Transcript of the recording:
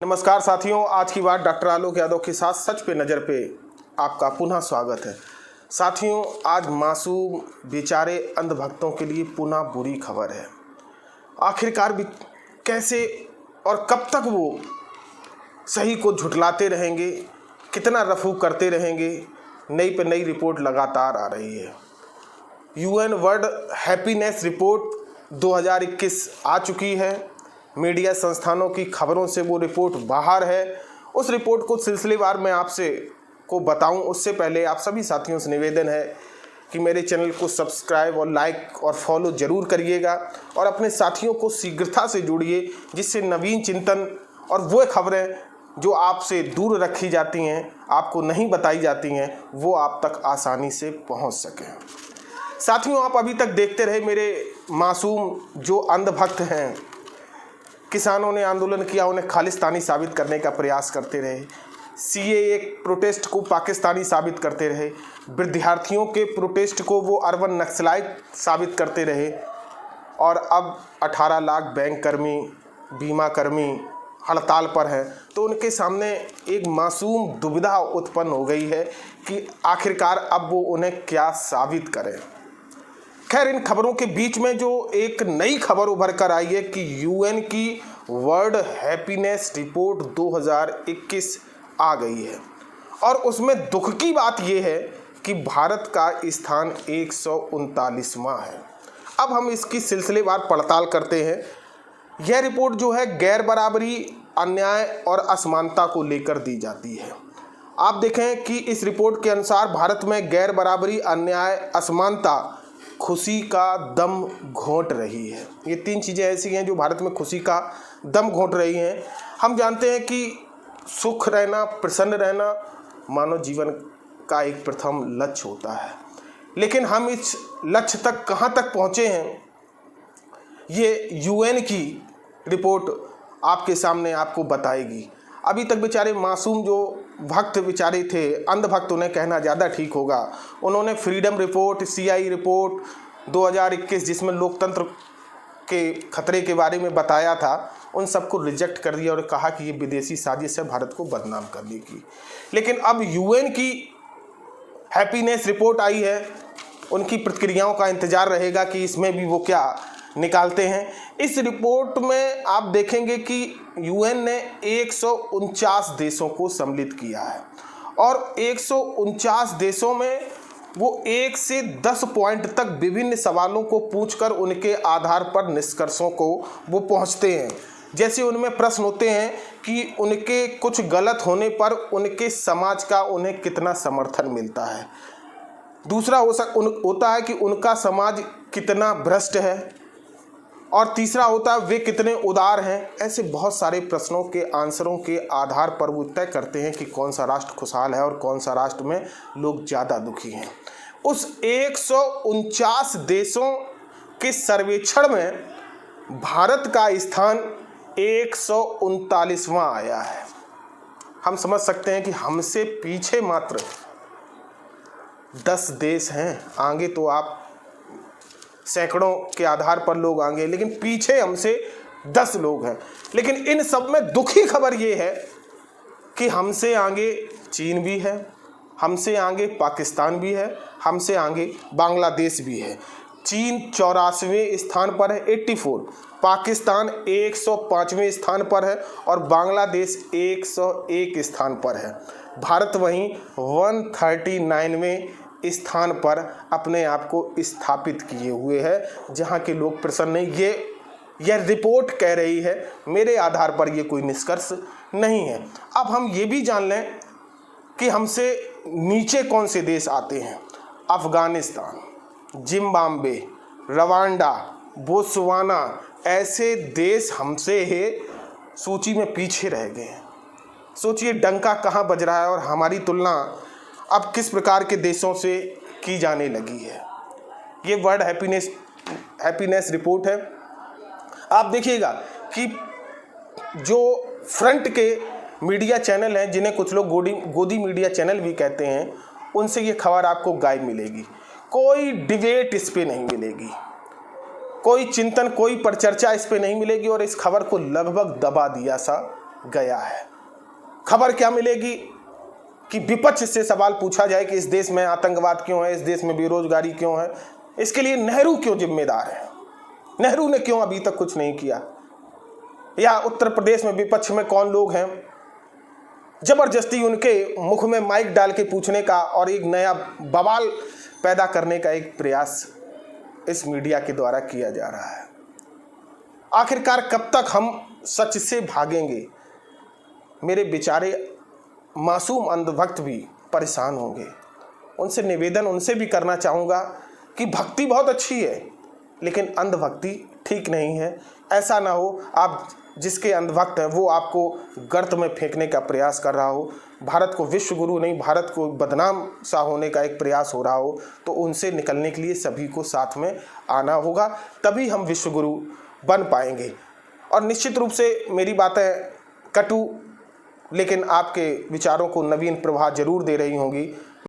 नमस्कार साथियों, आज की बात डॉक्टर आलोक यादव के साथ सच पे नज़र पे आपका पुनः स्वागत है। साथियों, आज मासूम बेचारे अंधभक्तों के लिए पुनः बुरी खबर है। आखिरकार भी कैसे और कब तक वो सही को झुठलाते रहेंगे, कितना रफू करते रहेंगे। नई पे नई रिपोर्ट लगातार आ रही है। यूएन वर्ल्ड हैप्पीनेस रिपोर्ट 2021 आ चुकी है। मीडिया संस्थानों की खबरों से वो रिपोर्ट बाहर है। उस रिपोर्ट को सिलसिलेवार मैं आपसे को बताऊं, उससे पहले आप सभी साथियों से निवेदन है कि मेरे चैनल को सब्सक्राइब और लाइक और फॉलो ज़रूर करिएगा और अपने साथियों को शीघ्रता से जोड़िए, जिससे नवीन चिंतन और वो खबरें जो आपसे दूर रखी जाती हैं, आपको नहीं बताई जाती हैं, वो आप तक आसानी से पहुंच सकें। साथियों, आप अभी तक देखते रहे मेरे मासूम जो अंधभक्त हैं। किसानों ने आंदोलन किया, उन्हें खालिस्तानी साबित करने का प्रयास करते रहे। सीएए प्रोटेस्ट को पाकिस्तानी साबित करते रहे। विद्यार्थियों के प्रोटेस्ट को वो अर्बन नक्सलाइट साबित करते रहे। और अब 18 लाख बैंक कर्मी, बीमा कर्मी हड़ताल पर हैं, तो उनके सामने एक मासूम दुविधा उत्पन्न हो गई है कि आखिरकार अब वो उन्हें क्या साबित करें। खैर, इन खबरों के बीच में जो एक नई खबर उभर कर आई है कि यूएन की वर्ल्ड हैप्पीनेस रिपोर्ट 2021 आ गई है और उसमें दुख की बात यह है कि भारत का स्थान 139वां है। अब हम इसकी सिलसिलेवार पड़ताल करते हैं। यह रिपोर्ट जो है गैर बराबरी, अन्याय और असमानता को लेकर दी जाती है। आप देखें कि इस रिपोर्ट के अनुसार भारत में गैर बराबरी, अन्याय, असमानता खुशी का दम घोंट रही है। ये तीन चीज़ें ऐसी हैं जो भारत में खुशी का दम घोंट रही हैं। हम जानते हैं कि सुख रहना, प्रसन्न रहना मानव जीवन का एक प्रथम लक्ष्य होता है, लेकिन हम इस लक्ष्य तक कहाँ तक पहुँचे हैं, ये यूएन की रिपोर्ट आपके सामने आपको बताएगी। अभी तक बेचारे मासूम जो भक्त बेचारे थे, अंधभक्त उन्हें कहना ज़्यादा ठीक होगा, उन्होंने फ्रीडम रिपोर्ट, सीआई रिपोर्ट 2021 जिसमें लोकतंत्र के खतरे के बारे में बताया था, उन सबको रिजेक्ट कर दिया और कहा कि ये विदेशी साजिश है भारत को बदनाम करने की। लेकिन अब यूएन की हैप्पीनेस रिपोर्ट आई है, उनकी प्रतिक्रियाओं का इंतज़ार रहेगा कि इसमें भी वो क्या निकालते हैं। इस रिपोर्ट में आप देखेंगे कि यूएन ने 149 देशों को सम्मिलित किया है और 149 देशों में वो 1 से 10 पॉइंट तक विभिन्न सवालों को पूछकर उनके आधार पर निष्कर्षों को वो पहुंचते हैं। जैसे उनमें प्रश्न होते हैं कि उनके कुछ गलत होने पर उनके समाज का उन्हें कितना समर्थन मिलता है। दूसरा होता है कि उनका समाज कितना भ्रष्ट है, और तीसरा होता है वे कितने उदार हैं। ऐसे बहुत सारे प्रश्नों के आंसरों के आधार पर वो तय करते हैं कि कौन सा राष्ट्र खुशहाल है और कौन सा राष्ट्र में लोग ज़्यादा दुखी हैं। उस 149 देशों के सर्वेक्षण में भारत का स्थान 139वां आया है। हम समझ सकते हैं कि हमसे पीछे मात्र 10 देश हैं। आगे तो आप सैकड़ों के आधार पर लोग आएंगे, लेकिन पीछे हमसे 10 लोग हैं। लेकिन इन सब में दुखी खबर ये है कि हमसे आगे चीन भी है, हमसे आगे पाकिस्तान भी है, हमसे आगे बांग्लादेश भी है। चीन 84वें स्थान पर है 84, पाकिस्तान 105वें स्थान पर है और बांग्लादेश 101 स्थान पर है। भारत वहीं 139वें स्थान पर अपने आप को स्थापित किए हुए है, जहां के लोग प्रसन्न नहीं। यह रिपोर्ट कह रही है, मेरे आधार पर यह कोई निष्कर्ष नहीं है। अब हम ये भी जान लें कि हमसे नीचे कौन से देश आते हैं। अफगानिस्तान, जिम्बाब्वे, रवांडा, बोत्सवाना, ऐसे देश हमसे है सूची में पीछे रह गए हैं। सोचिए डंका कहाँ बज रहा है और हमारी तुलना अब किस प्रकार के देशों से की जाने लगी है। ये वर्ल्ड हैप्पीनेस रिपोर्ट है। आप देखिएगा कि जो फ्रंट के मीडिया चैनल हैं, जिन्हें कुछ लोग गोदी मीडिया चैनल भी कहते हैं, उनसे ये खबर आपको गायब मिलेगी। कोई डिबेट इस पे नहीं मिलेगी। कोई चिंतन, कोई परिचर्चा इस पे नहीं मिलेगी और इस खबर को लगभग दबा दिया सा गया है। खबर क्या मिलेगी कि विपक्ष से सवाल पूछा जाए कि इस देश में आतंकवाद क्यों है, इस देश में बेरोजगारी क्यों है, इसके लिए नेहरू क्यों जिम्मेदार है, नेहरू ने क्यों अभी तक कुछ नहीं किया, या उत्तर प्रदेश में विपक्ष में कौन लोग हैं, जबरदस्ती उनके मुख में माइक डाल के पूछने का और एक नया बवाल पैदा करने का एक प्रयास इस मीडिया के द्वारा किया जा रहा है। आखिरकार कब तक हम सच से भागेंगे? मेरे बेचारे मासूम अंधभक्त भी परेशान होंगे। उनसे निवेदन उनसे भी करना चाहूँगा कि भक्ति बहुत अच्छी है लेकिन अंधभक्ति ठीक नहीं है। ऐसा ना हो आप जिसके अंधभक्त हैं वो आपको गर्त में फेंकने का प्रयास कर रहा हो, भारत को विश्व गुरु नहीं भारत को बदनाम सा होने का एक प्रयास हो रहा हो, तो उनसे निकलने के लिए सभी को साथ में आना होगा, तभी हम विश्व गुरु बन पाएंगे। और निश्चित रूप से मेरी बातें कटु लेकिन आपके विचारों को नवीन प्रवाह जरूर दे रही होंगी।